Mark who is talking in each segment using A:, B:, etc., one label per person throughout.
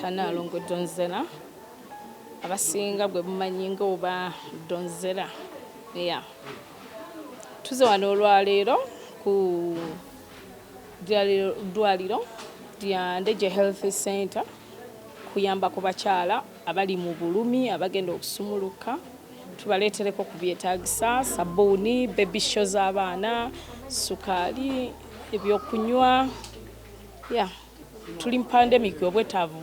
A: Tanalongo Donzera abasinga bwe bumanyi nga oba Donzera. Yeah. Tuze wano olwaleero ku ddwaliro lya Ndejje Health Center kuyamba ku bakyala abali mu bulumi abagenda okusumuluka. Tubaleetereko ku byetaagisa sabbuuni, baby show z'abaana, sukaali, ebyokunywa. Yeah. Tuli pandemic obwetaavu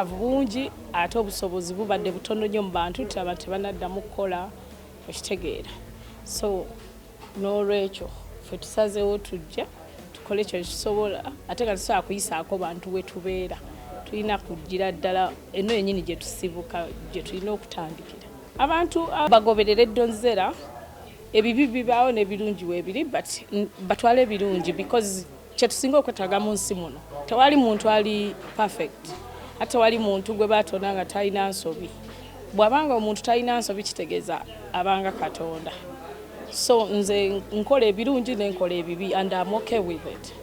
A: bungi ate obusobozi bubadde butono nnyo mu bantu abantu tebanaddamu kukola ekitegeera. So n'olwekyo ffe tusazeewo tujja tukole ekyo kisobola ate nga tusobola kuyisaako bantu we tubeera. Tulina kugira ddala eno yennyini gye tusibuka gye tulina okutandikira. Abantu bagoberera Donzera ebibi bibaawo n'ebirungi weebiri but batwale ebirungi because kye tusinga okwetaaga mu nsi muno. Tewali muntu ali perfect. Ate wali muntu gwe baatona nga talina nsobi. Bw'abanga omuntu talina nsobi kitegeeza abanga Katonda. So nze nkola ebirungi n'enkola ebibi and I'm okay with it.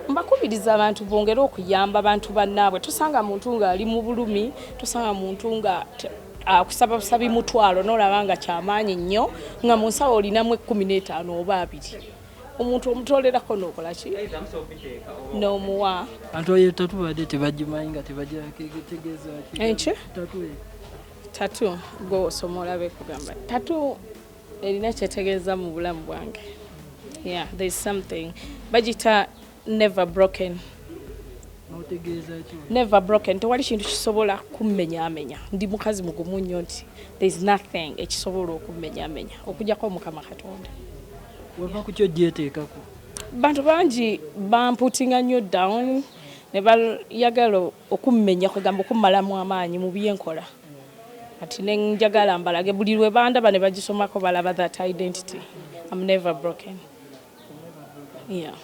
A: Mbakubiriza abantu bongera okuyamba abantu bannaabwe. Tosanga muntu ng'ali mu bulumi, tosanga muntu nga akusaba busabi mutwalo n'olaba nga kyamaanyi nnyo nga mu nsawo olinamu 15 oba 2. Omuntu omutolerako n'okola ki? N'omuwa.
B: Abantu oyo tatubadde tebagimanyi nga tebategeeza ki?
A: Enki? Tatu gwe osomola bekugamba. Tatu erina kyetegeeza mu bulamu bwange. Yeah, there's something. Bagita never broken. Never broken. Tewali kintu kisobola kummenyaamenya. Ndi mukazi mugumu nnyo nti there's nothing ekisobola okummenyaamenya okujjako Mukama Katonda.
B: Wava ku kyo gyeteekako? Bantu
A: bangi bamputinga nnyo down ne bayagala okummenya kwegamba okummalamu amaanyi mu byenkola. Ati ne njagala mbalage buli lwe bandaba ne bagisomako balaba that identity. I'm never broken. Yeah.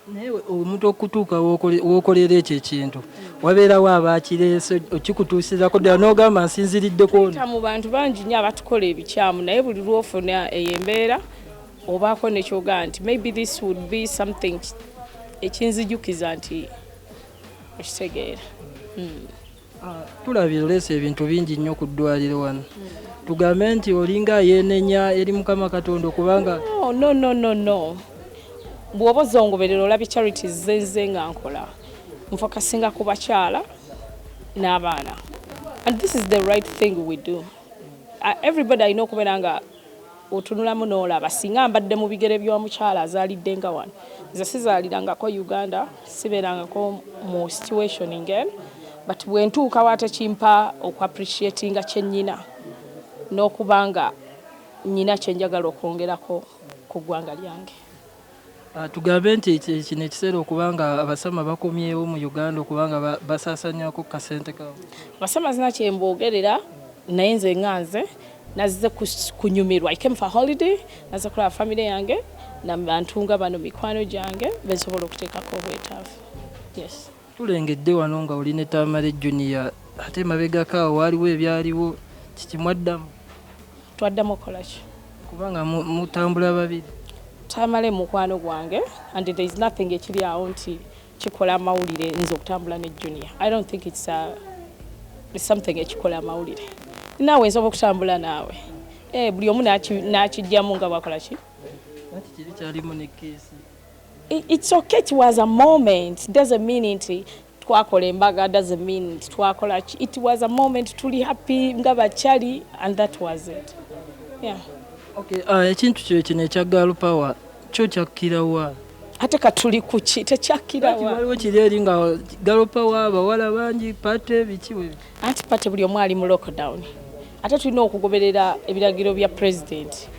B: Newe omuntu okutuuka w'okolera ekyo ekintu wabeerawo abaakireese okikutuusirako ddala n'ogamba nsinziriddeko ono.
A: Mu bantu bangi nnyo abatukola ebikyamu naye buli lw'ofuna ey'embeera obaako nekyogaa nti maybe this would be something ekinzijukiza nti okitegeera.
B: Tulabye oleese ebintu bingi nnyo ku ddwaliro wano. Tugambe nti olinga yeenenya eri Mukama Katonda kubanga
A: no. Bw'oba ozongoberera olabye charities zenze nga nkola nfokasinga ku bakyala n'abaana. And this is the right thing we do. Everybody alina okubeera nga otunulamu n'olaba singa mbadde mu bigere by'omukyala azaalidde nga wano. Nze sizaalirangako Uganda, sibeerangako mu situation ng'eno, but bwe ntuuka waate kimpa okwapreciatinga kye nnyina n'okuba nga nnyina kye njagala okwongerako ku ggwanga lyange.
B: Tugambe nti kino ekiseera okubanga abasama bakomyewo mu Uganda okubanga basaasanyako kasente kaabwe.
A: Abasama zina kye mboogerera naye nze nganze nazze kunyumirwa. I came for holiday, nazze kulaba family yange n'abantu nga bano mikwano gyange bensobola okuteekako obwetaavu. Yes.
B: Tulengedde wano nga oli ne Tamale Junior ate mabegako awo waaliwo ebyaliwo kikimwaddamu?
A: Twaddamu okukola ki?
B: Kubanga mutambula babiri.
A: Tamale mukwano gwange and there is nothing ekiri awo nti kikola amawulire nze okutambula ne Junior. I don't think it's something ekikola amawulire. Naawe nsobola okutambula naawe. Buli omu n'akijjamu nga bwakola ki?
B: Kati kiri kyalimu ne keesi.
A: It's okay, it was a moment. Doesn't mean nti twakola embaga, doesn't mean nti twakola ki. It was a moment tuli happy nga bakyali and that was it. Yeah.
B: Okay, ekintu kino ekya Girl Power kyo kyakkirawa?
A: Ate katuli kuki tekyakkirawa?
B: Waliwo kiri eri nga Girl Power abawala bangi pate biki we?
A: Anti pate buli omu ali mu lockdown. Ate tulina okugoberera ebiragiro bya president.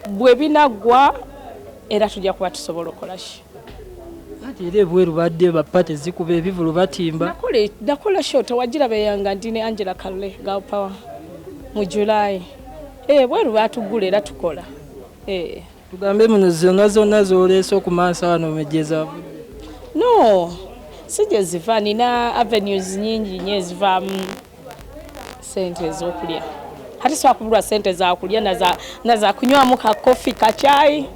A: Bwe binaggwa era tujja kuba tusobola okukola ki?
B: Ati era ebweru badde bapate zikuba ebivulu batimba.
A: Nakola show tewagiraba yanga ndi ne Angela Kale Girl Power mu July. Bweru batugula era tukola.
B: Tugambe muno zonna z'oleese okumansa wano mejeza.
A: No, sije ziva nina avenues nyingi nnyo ezivaamu sente ez'okulya. Ate swakubulwa sente za kulya naza kunywamu ka coffee ka chai.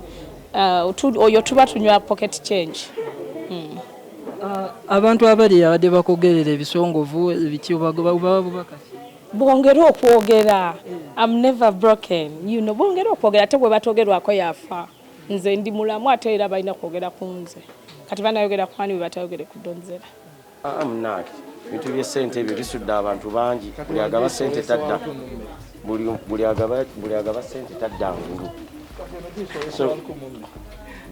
A: Oyo tuba tunywa pocket change.
B: abantu abali abadde bakogerera ebisongovu biki bubaka
A: bongera okwogera. I'm never broken, you know, bongera okwogera ate bwe batogerwako yafa. Nze ndi mulamu ate era balina kwogera ku nze. Kati banayogera ku ani bwe batayogere ku Donzera.
C: Amunaki bintu bye ssente ebyo bisudde abantu bangi. Buli agaba ssente tadda. Buli agaba ssente tadda ngulu. So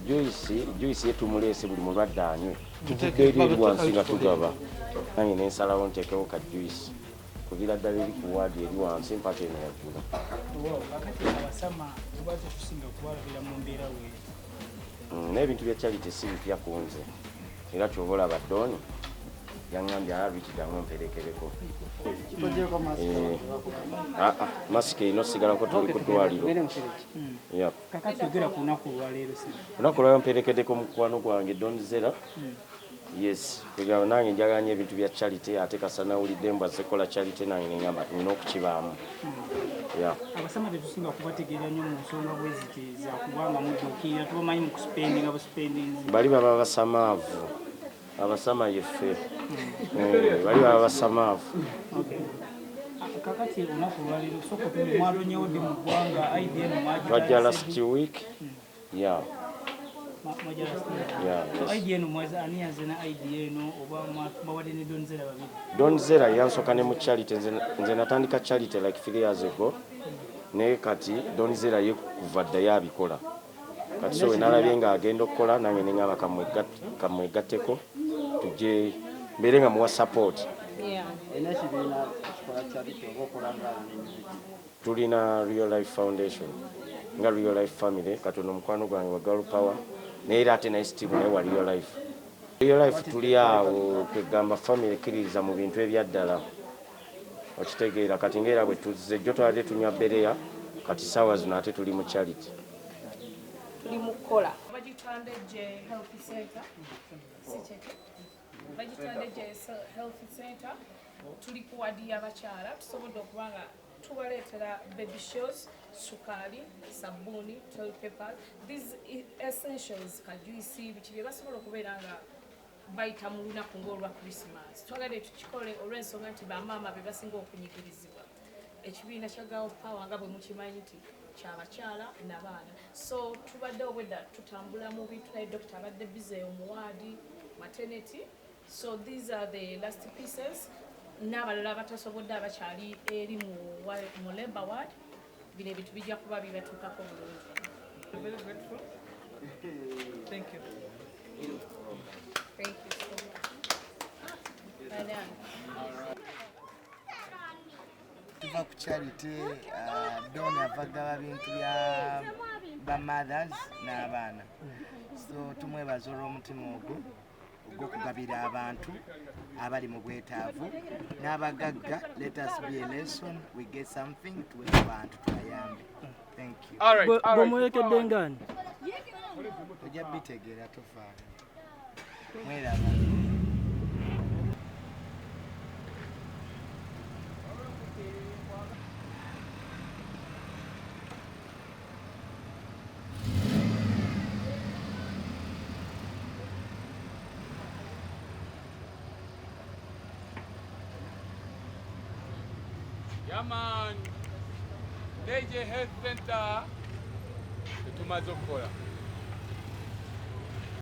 C: Joyce yetumuleese buli mulwadde anywe. Tutudde eri wansi nga tugaba. Nange nensalawo nteekewo ka Joyce. Kugira ddala eri ku waadi eri wansi mpaka eno yaggula. N'ebintu bya charity si bipya ku nze. Era ky'oba olaba Doni yaŋŋambye abikiddamu mperekereko. Masiki eno sigalako tuli ku ddwaliro. Olunaku olwaleero mperekeddeko mukwano gwange Donzera. Yes, kugira nange njaganya ebintu bya charity ate kasana ulidde mbwa sekola charity nange ngamba nina okukibaamu.
D: Abasama tetusinga kubategeera nnyo mu nsonga bweziti za kubanga mudduukirira tubamanyi mu kuspendinga buspendings.
C: Bali baba basamaavu. Abasama yeffe. Bali baba basamaavu.
D: Kakati olunaku olwaleero soko tumwadonyewo ddi mu ggwanga IDN
C: twajja last week.
D: IDN mwezi ani yanze na IDN oba mwawadde ne Donzera babiri.
C: Donzera yansooka ne mu charity nze natandika charity like 3 years ago. Ne kati Donzera ye kuva dda yabikola. Kati so nalabye nga agenda okukola nange ne ngaba kamwegatteko tujje mbere nga muwa support. Tulina Real Life Foundation nga Real Life Family katono mukwano gwange wa Girl Power neera ate naye Steve naye wa Real Life. Real Life tuli awo kwegamba family ekkiririza mu bintu ebyaddala okitegeera kati ngaera bwe tuzze jjo twabadde tunywa bereya kati saawa zino ate tuli mu charity.
A: Tuli mu kukola bagitandejje health center health center tuli ku wadi y'abakyala tusobodde okubanga tubaleetera baby shows, sukali, sabuni, toilet paper, these essentials kajuisi biki bye basobola okubeera nga bayita mu lunaku ng'olwa Christmas. Twagadde tukikole olw'ensonga nti bamaama be basinga okunyigirizibwa. Ekibiina kya Girl Power nga bwe mukimanyi nti ky'abakyala n'abaana. So tubadde obwedda tutambula mu bintu naye dokita abadde bize omuwaadi maternity. So these are the last pieces. N'abalala batasobodde abakyali eri mu labor ward. Bino ebintu bijja kuba bibatuukako bulungi. Very grateful. Thank you. Thank you so much.
E: Tuva ku charity Doni avagaba bintu bya ba mothers n'abaana. So tumwebaza olw'omutima ogwo ogw'okugabira abantu abali mu bwetaavu n'abagagga. Let us be a lesson, we get something to abantu tubayambe. Thank you.
B: Bwemuwekedde ngani?
E: Ojja bitegeera tofaayo. Mweraba.
F: Yaman, Neje Health Center, tumaze okukola.